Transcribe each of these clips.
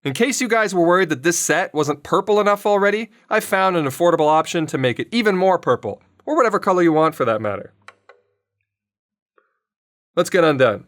In case you guys were worried that this set wasn't purple enough already, I found an affordable option to make it even more purple, or whatever color you want for that matter. Let's get undone.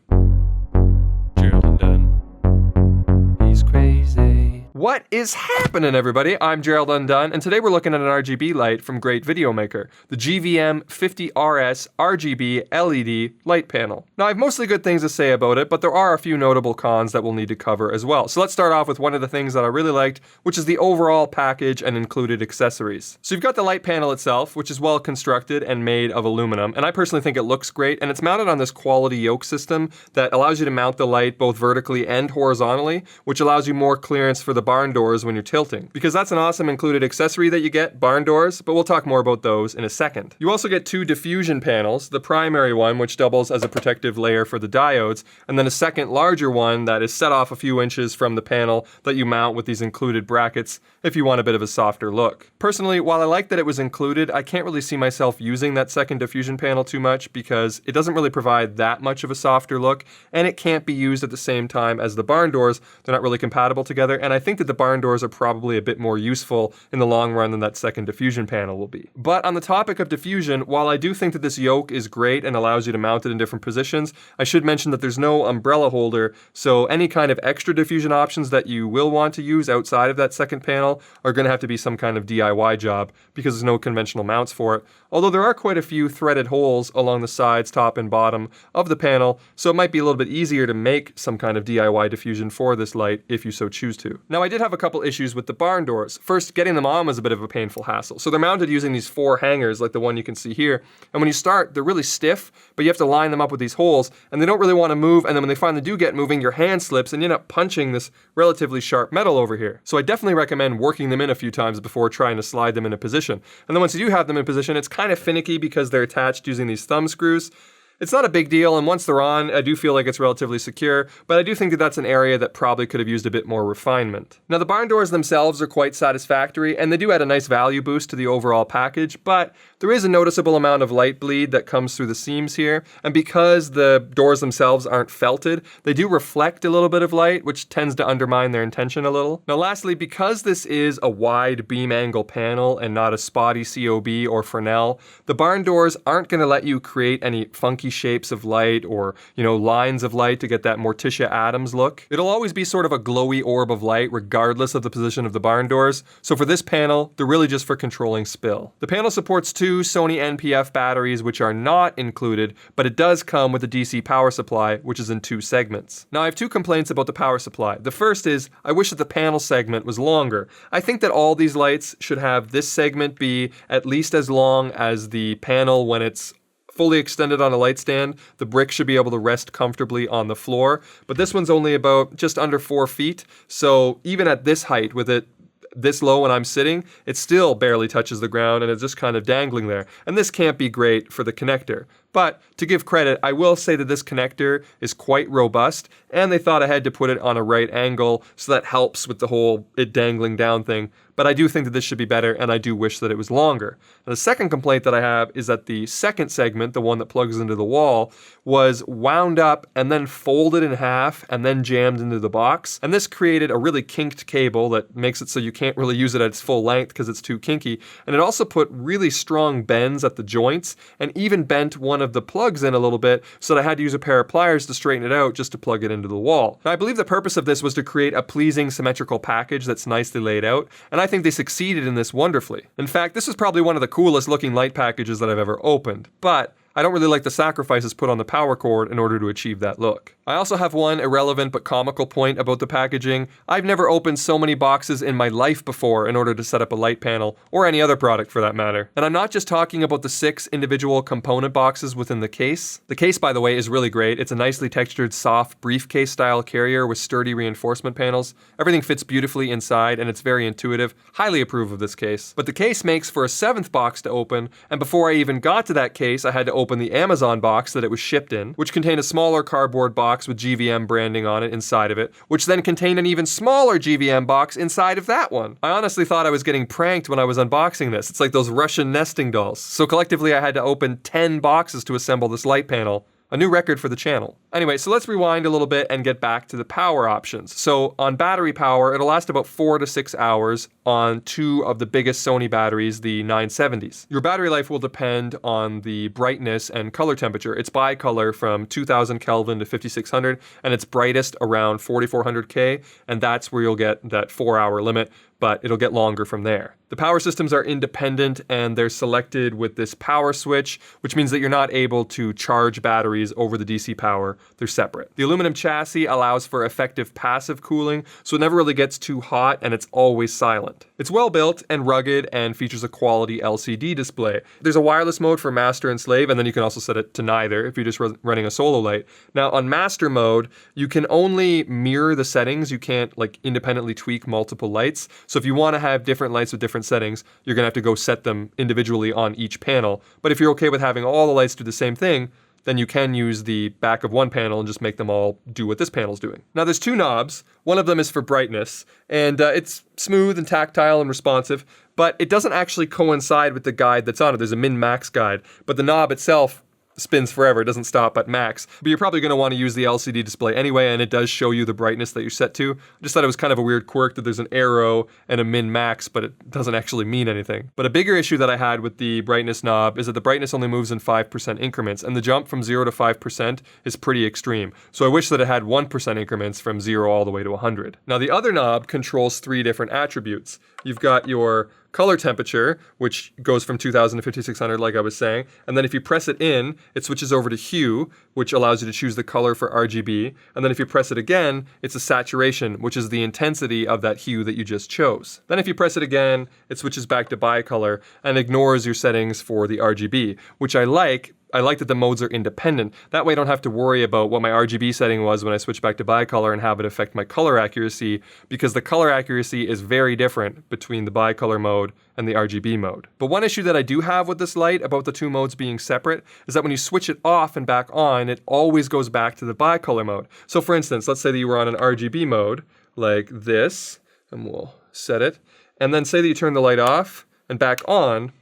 Gerald Undone. He's crazy. What is happening, everybody? I'm Gerald Undone, and today we're looking at an RGB light from Great Video Maker, the GVM 50RS RGB LED light panel. Now, I have mostly good things to say about it, but there are a few notable cons that we'll need to cover as well. So let's start off with one of the things that I really liked, which is the overall package and included accessories. So you've got the light panel itself, which is well constructed and made of aluminum, and I personally think it looks great, and it's mounted on this quality yoke system that allows you to mount the light both vertically and horizontally, which allows you more clearance for the barn doors when you're tilting, because that's an awesome included accessory that you get, barn doors, but we'll talk more about those in a second. You also get two diffusion panels, the primary one which doubles as a protective layer for the diodes, and then a second larger one that is set off a few inches from the panel that you mount with these included brackets if you want a bit of a softer look. Personally, while I like that it was included, I can't really see myself using that second diffusion panel too much because it doesn't really provide that much of a softer look, and it can't be used at the same time as the barn doors. They're not really compatible together, and I think that the barn doors are probably a bit more useful in the long run than that second diffusion panel will be. But on the topic of diffusion, while I do think that this yoke is great and allows you to mount it in different positions, I should mention that there's no umbrella holder, so any kind of extra diffusion options that you will want to use outside of that second panel are going to have to be some kind of DIY job because there's no conventional mounts for it. Although there are quite a few threaded holes along the sides, top and bottom of the panel, so it might be a little bit easier to make some kind of DIY diffusion for this light if you so choose to. Now, I did have a couple issues with the barn doors. First, getting them on was a bit of a painful hassle. So they're mounted using these 4 hangers like the one you can see here, and when you start, they're really stiff, but you have to line them up with these holes, and they don't really want to move, and then when they finally do get moving, your hand slips and you end up punching this relatively sharp metal over here. So I definitely recommend working them in a few times before trying to slide them into position. And then once you do have them in position, it's kind of finicky because they're attached using these thumb screws. It's not a big deal, and once they're on, I do feel like it's relatively secure, but I do think that that's an area that probably could have used a bit more refinement. Now, the barn doors themselves are quite satisfactory, and they do add a nice value boost to the overall package, but there is a noticeable amount of light bleed that comes through the seams here, and because the doors themselves aren't felted, they do reflect a little bit of light, which tends to undermine their intention a little. Now, lastly, because this is a wide beam angle panel and not a spotty COB or Fresnel, the barn doors aren't going to let you create any funky shapes of light or, lines of light to get that Morticia Addams look. It'll always be sort of a glowy orb of light regardless of the position of the barn doors, so for this panel, they're really just for controlling spill. The panel supports 2 Sony NPF batteries which are not included, but it does come with a DC power supply which is in 2 segments. Now, I have 2 complaints about the power supply. The first is, I wish that the panel segment was longer. I think that all these lights should have this segment be at least as long as the panel when it's fully extended on a light stand. The brick should be able to rest comfortably on the floor, but this one's only about just under 4 feet, so even at this height with it this low when I'm sitting, it still barely touches the ground and it's just kind of dangling there. And this can't be great for the connector. But to give credit, I will say that this connector is quite robust, and they thought ahead to put it on a right angle, so that helps with the whole it dangling down thing. But I do think that this should be better, and I do wish that it was longer. Now, the second complaint that I have is that the second segment, the one that plugs into the wall, was wound up and then folded in half and then jammed into the box. And this created a really kinked cable that makes it so you can't really use it at its full length because it's too kinky. And it also put really strong bends at the joints and even bent one of the plugs in a little bit, so that I had to use a pair of pliers to straighten it out just to plug it into the wall. Now, I believe the purpose of this was to create a pleasing symmetrical package that's nicely laid out, and I think they succeeded in this wonderfully. In fact, this is probably one of the coolest looking light packages that I've ever opened, but I don't really like the sacrifices put on the power cord in order to achieve that look. I also have one irrelevant but comical point about the packaging. I've never opened so many boxes in my life before in order to set up a light panel, or any other product for that matter. And I'm not just talking about the 6 individual component boxes within the case. The case, by the way, is really great. It's a nicely textured, soft, briefcase style carrier with sturdy reinforcement panels. Everything fits beautifully inside and it's very intuitive. Highly approve of this case. But the case makes for a 7th box to open, and before I even got to that case, I had to open the Amazon box that it was shipped in, which contained a smaller cardboard box with GVM branding on it inside of it, which then contained an even smaller GVM box inside of that one. I honestly thought I was getting pranked when I was unboxing this. It's like those Russian nesting dolls. So collectively I had to open 10 boxes to assemble this light panel. A new record for the channel. Anyway, so let's rewind a little bit and get back to the power options. So on battery power, it'll last about 4 to 6 hours on two of the biggest Sony batteries, the 970s. Your battery life will depend on the brightness and color temperature. It's bicolor from 2000 Kelvin to 5600, and it's brightest around 4400K, and that's where you'll get that 4-hour limit, but it'll get longer from there. The power systems are independent and they're selected with this power switch, which means that you're not able to charge batteries over the DC power. They're separate. The aluminum chassis allows for effective passive cooling, so it never really gets too hot and it's always silent. It's well built and rugged and features a quality LCD display. There's a wireless mode for master and slave, and then you can also set it to neither if you're just running a solo light. Now on master mode, you can only mirror the settings. You can't like independently tweak multiple lights. So if you want to have different lights with different settings, you're gonna have to go set them individually on each panel. But if you're okay with having all the lights do the same thing, then you can use the back of one panel and just make them all do what this panel's doing. Now there's two knobs. One of them is for brightness, and it's smooth and tactile and responsive, but it doesn't actually coincide with the guide that's on it. There's a min-max guide, but the knob itself spins forever. It doesn't stop at max. But you're probably going to want to use the LCD display anyway, and it does show you the brightness that you're set to. I just thought it was kind of a weird quirk that there's an arrow and a min-max, but it doesn't actually mean anything. But a bigger issue that I had with the brightness knob is that the brightness only moves in 5% increments, and the jump from 0 to 5% is pretty extreme. So I wish that it had 1% increments from 0 all the way to 100. Now the other knob controls 3 different attributes. You've got your color temperature, which goes from 2000 to 5600 like I was saying, and then if you press it in, it switches over to hue, which allows you to choose the color for RGB, and then if you press it again, it's a saturation, which is the intensity of that hue that you just chose. Then if you press it again, it switches back to bicolor and ignores your settings for the RGB, which I like. I like that the modes are independent. That way I don't have to worry about what my RGB setting was when I switch back to bicolor and have it affect my color accuracy, because the color accuracy is very different between the bicolor mode and the RGB mode. But one issue that I do have with this light about the two modes being separate is that when you switch it off and back on, it always goes back to the bicolor mode. So for instance, let's say that you were on an RGB mode like this, and we'll set it, and then say that you turn the light off and back on,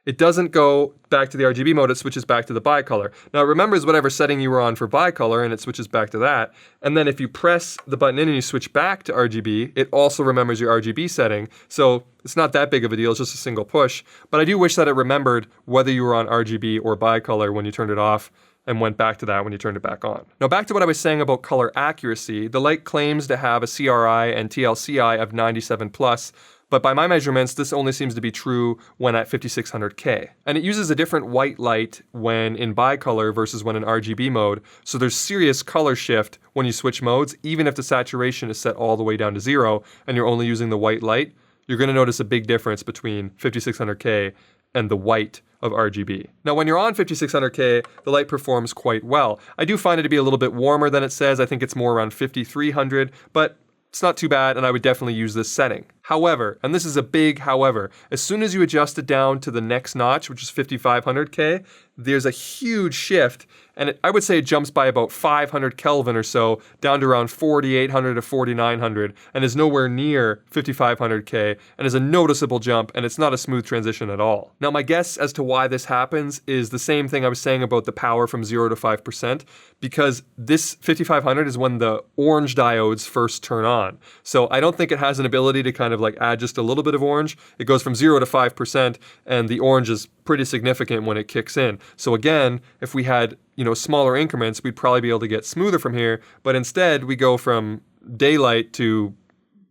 it doesn't go back to the RGB mode, it switches back to the bicolor. Now it remembers whatever setting you were on for bicolor and it switches back to that. And then if you press the button in and you switch back to RGB, it also remembers your RGB setting. So it's not that big of a deal, it's just a single push. But I do wish that it remembered whether you were on RGB or bicolor when you turned it off and went back to that when you turned it back on. Now back to what I was saying about color accuracy, the light claims to have a CRI and TLCI of 97 plus, but by my measurements, this only seems to be true when at 5600K. And it uses a different white light when in bicolor versus when in RGB mode, so there's serious color shift when you switch modes, even if the saturation is set all the way down to 0 and you're only using the white light, you're gonna notice a big difference between 5600K and the white of RGB. Now when you're on 5600K, the light performs quite well. I do find it to be a little bit warmer than it says. I think it's more around 5300, but it's not too bad, and I would definitely use this setting. However, and this is a big however, as soon as you adjust it down to the next notch, which is 5500K, there's a huge shift, and I would say it jumps by about 500 Kelvin or so, down to around 4800 to 4900, and is nowhere near 5500K, and is a noticeable jump, and it's not a smooth transition at all. Now my guess as to why this happens is the same thing I was saying about the power from 0 to 5%, because this 5500 is when the orange diodes first turn on. So I don't think it has an ability to kind of like add just a little bit of orange. It goes from 0 to 5%, and the orange is pretty significant when it kicks in. So again, if we had, smaller increments, we'd probably be able to get smoother from here, but instead we go from daylight to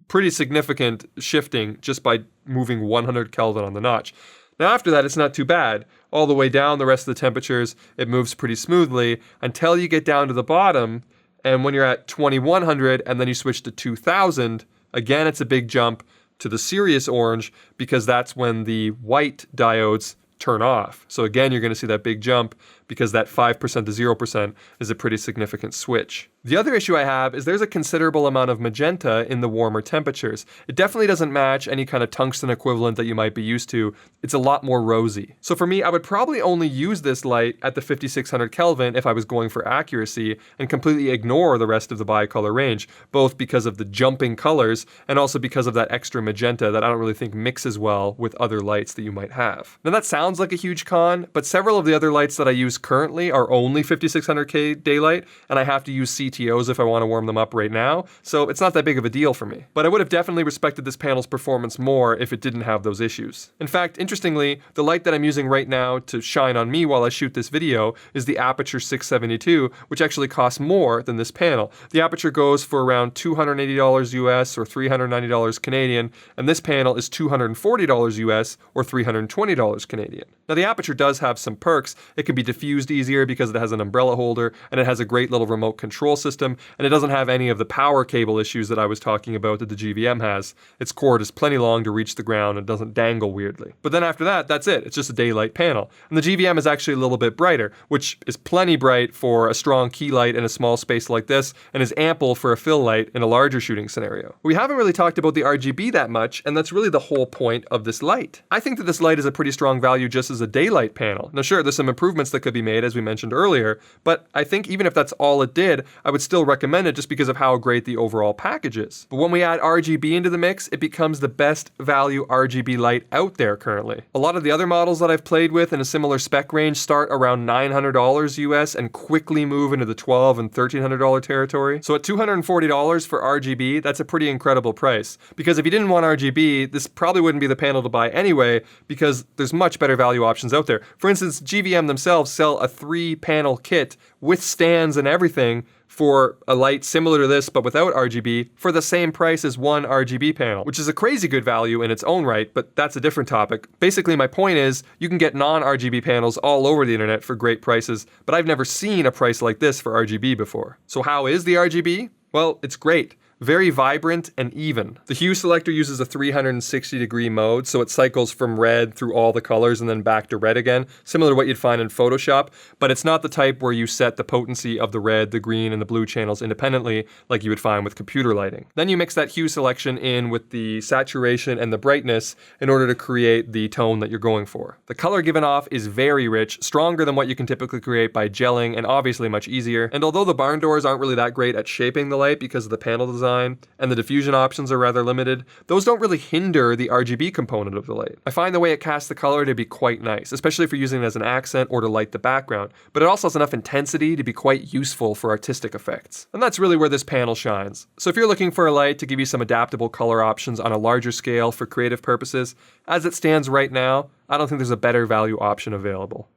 pretty significant shifting just by moving 100 Kelvin on the notch. Now after that, it's not too bad. All the way down the rest of the temperatures, it moves pretty smoothly until you get down to the bottom, and when you're at 2100 and then you switch to 2000, again it's a big jump to the serious orange, because that's when the white diodes turn off. So again, you're going to see that big jump because that 5% to 0% is a pretty significant switch. The other issue I have is there's a considerable amount of magenta in the warmer temperatures. It definitely doesn't match any kind of tungsten equivalent that you might be used to. It's a lot more rosy. So for me, I would probably only use this light at the 5600 Kelvin if I was going for accuracy and completely ignore the rest of the bicolor range, both because of the jumping colors and also because of that extra magenta that I don't really think mixes well with other lights that you might have. Now that sounds like a huge con, but several of the other lights that I use currently are only 5600K daylight, and I have to use CTOs if I want to warm them up right now, so it's not that big of a deal for me. But I would have definitely respected this panel's performance more if it didn't have those issues. In fact, interestingly, the light that I'm using right now to shine on me while I shoot this video is the Aperture 672, which actually costs more than this panel. The Aperture goes for around $280 US or $390 Canadian, and this panel is $240 US or $320 Canadian. Now the Aperture does have some perks. It can be diffused easier because it has an umbrella holder, and it has a great little remote control system, and it doesn't have any of the power cable issues that I was talking about that the GVM has. Its cord is plenty long to reach the ground and doesn't dangle weirdly. But then after that, that's it. It's just a daylight panel. And the GVM is actually a little bit brighter, which is plenty bright for a strong key light in a small space like this, and is ample for a fill light in a larger shooting scenario. We haven't really talked about the RGB that much, and that's really the whole point of this light. I think that this light is a pretty strong value just as a daylight panel. Now sure, there's some improvements that could be made as we mentioned earlier, but I think even if that's all it did, I would still recommend it just because of how great the overall package is. But when we add RGB into the mix, it becomes the best value RGB light out there currently. A lot of the other models that I've played with in a similar spec range start around $900 US and quickly move into the $1,200 and $1,300 territory. So at $240 for RGB, that's a pretty incredible price. Because if you didn't want RGB, this probably wouldn't be the panel to buy anyway, because there's much better value options out there. For instance, GVM themselves sell a 3-panel kit with stands and everything for a light similar to this but without RGB for the same price as one RGB panel, which is a crazy good value in its own right, but that's a different topic. Basically, my point is you can get non-RGB panels all over the internet for great prices, but I've never seen a price like this for RGB before. So how is the RGB? Well, it's great. Very vibrant and even. The hue selector uses a 360-degree mode, so it cycles from red through all the colors and then back to red again, similar to what you'd find in Photoshop, but it's not the type where you set the potency of the red, the green, and the blue channels independently like you would find with computer lighting. Then you mix that hue selection in with the saturation and the brightness in order to create the tone that you're going for. The color given off is very rich, stronger than what you can typically create by gelling, and obviously much easier. And although the barn doors aren't really that great at shaping the light because of the panel design, and the diffusion options are rather limited, those don't really hinder the RGB component of the light. I find the way it casts the color to be quite nice, especially if you're using it as an accent or to light the background, but it also has enough intensity to be quite useful for artistic effects. And that's really where this panel shines. So if you're looking for a light to give you some adaptable color options on a larger scale for creative purposes, as it stands right now, I don't think there's a better value option available.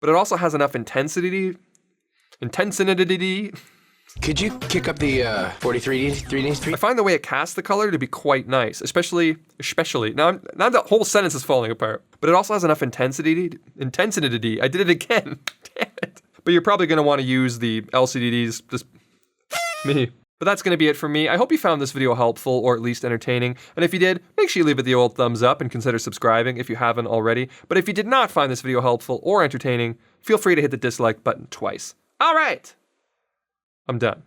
But it also has enough intensity. Could you kick up the 43D? I find the way it casts the color to be quite nice, especially, now the whole sentence is falling apart, but it also has enough intensity, I did it again, damn it. But you're probably gonna wanna use the LCDs, just me. But that's gonna be it for me. I hope you found this video helpful or at least entertaining, and if you did, make sure you leave it the old thumbs up and consider subscribing if you haven't already. But if you did not find this video helpful or entertaining, feel free to hit the dislike button twice. All right. I'm done.